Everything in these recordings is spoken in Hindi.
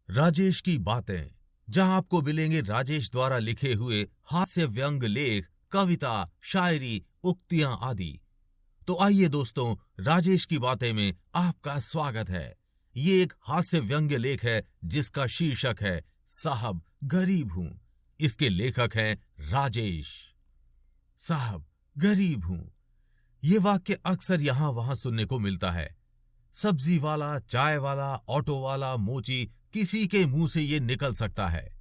राजेश की बातें, जहां आपको मिलेंगे राजेश द्वारा लिखे हुए हास्य व्यंग लेख, कविता, शायरी, उक्तियां आदि। तो आइए दोस्तों, राजेश की बातें में आपका स्वागत है। ये एक हास्य व्यंग्य लेख है जिसका शीर्षक है साहब गरीब हूं। इसके लेखक हैं राजेश। साहब गरीब हूं, ये वाक्य अक्सर यहां वहां सुनने को मिलता है। सब्जी वाला, चाय वाला, ऑटो वाला, मोची, किसी के मुंह से ये निकल सकता है।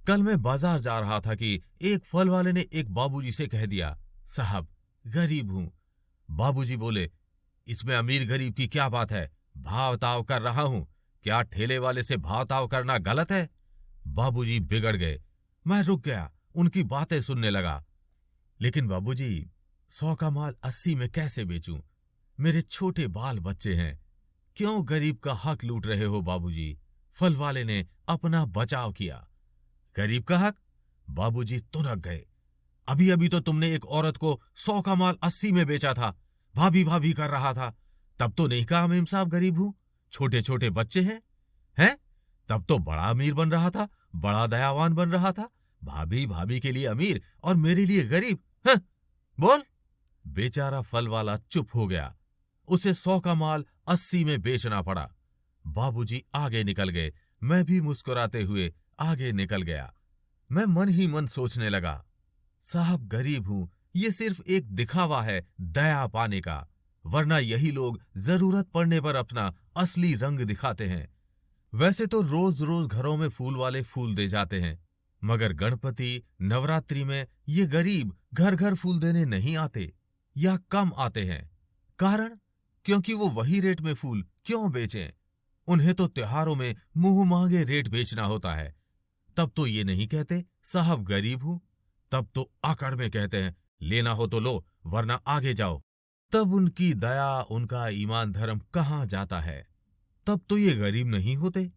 कल मैं बाजार जा रहा था कि एक फल वाले ने एक बाबूजी से कह दिया, साहब गरीब हूं। बाबूजी बोले, इसमें अमीर गरीब की क्या बात है, भाव ताव कर रहा हूं, क्या ठेले वाले से भाव ताव करना गलत है? बाबूजी बिगड़ गए। मैं रुक गया, उनकी बातें सुनने लगा। लेकिन बाबूजी, 100 का माल 80 में कैसे बेचूं? मेरे छोटे बाल बच्चे हैं। क्यों गरीब का हक लूट रहे हो बाबूजी? फल वाले ने अपना बचाव किया। गरीब का हक? बाबूजी तुनक गए। अभी अभी तो तुमने एक औरत को 100 का माल 80 में बेचा था, भाभी भाभी कर रहा था। तब तो नहीं कहा मेम साहब गरीब हूं, छोटे छोटे बच्चे हैं? तब तो बड़ा अमीर बन रहा था, बड़ा दयावान बन रहा था। भाभी भाभी के लिए अमीर और मेरे लिए गरीब, हैं? बोल। बेचारा फल वाला चुप हो गया। उसे 100 का माल 80 में बेचना पड़ा। बाबूजी आगे निकल गए। मैं भी मुस्कुराते हुए आगे निकल गया। मैं मन ही मन सोचने लगा, साहब गरीब हूं, ये सिर्फ एक दिखावा है दया पाने का, वरना यही लोग जरूरत पड़ने पर अपना असली रंग दिखाते हैं। वैसे तो रोज रोज घरों में फूल वाले फूल दे जाते हैं, मगर गणपति, नवरात्रि में ये गरीब घर घर फूल देने नहीं आते या कम आते हैं। कारण? क्योंकि वो वही रेट में फूल क्यों बेचें? उन्हें तो त्योहारों में मुंह मांगे रेट बेचना होता है। तब तो ये नहीं कहते साहब गरीब हूं, तब तो आकड़ में कहते हैं लेना हो तो लो वरना आगे जाओ। तब उनकी दया, उनका ईमान धर्म कहां जाता है? तब तो ये गरीब नहीं होते।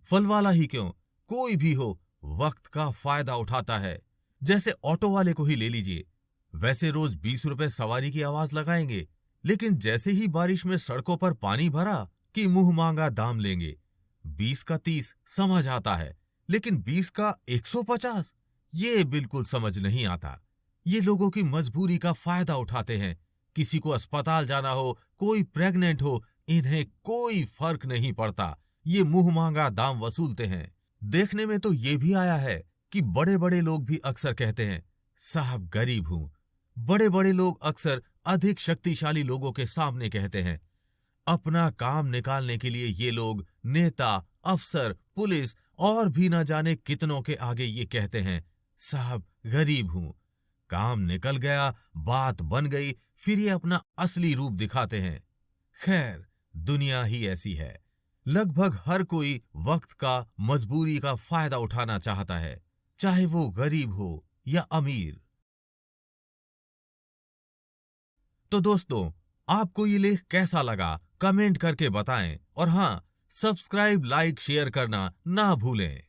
फल वाला ही क्यों, कोई भी हो, वक्त का फायदा उठाता है। जैसे ऑटो वाले को ही ले लीजिए। वैसे रोज 20 रुपए सवारी की आवाज लगाएंगे, लेकिन जैसे ही बारिश में सड़कों पर पानी भरा कि मुंह मांगा दाम लेंगे। 20 का 30 समझ आता है, लेकिन 20 का 150 ये बिल्कुल समझ नहीं आता। ये लोगों की मजबूरी का फायदा उठाते हैं। किसी को अस्पताल जाना हो, कोई प्रेग्नेंट हो, इन्हें कोई फर्क नहीं पड़ता। ये मुंह मांगा दाम वसूलते हैं। देखने में तो ये भी आया है कि बड़े बड़े लोग भी अक्सर कहते हैं साहब गरीब हूं। बड़े बड़े लोग अक्सर अधिक शक्तिशाली लोगों के सामने कहते हैं। अपना काम निकालने के लिए ये लोग नेता, अफसर, पुलिस और भी न जाने कितनों के आगे ये कहते हैं साहब गरीब हूं। काम निकल गया, बात बन गई, फिर ये अपना असली रूप दिखाते हैं। खैर, दुनिया ही ऐसी है। लगभग हर कोई वक्त का, मजबूरी का फायदा उठाना चाहता है, चाहे वो गरीब हो या अमीर। तो दोस्तों, आपको ये लेख कैसा लगा कमेंट करके बताएं और हां, सब्सक्राइब, लाइक, शेयर करना ना भूलें।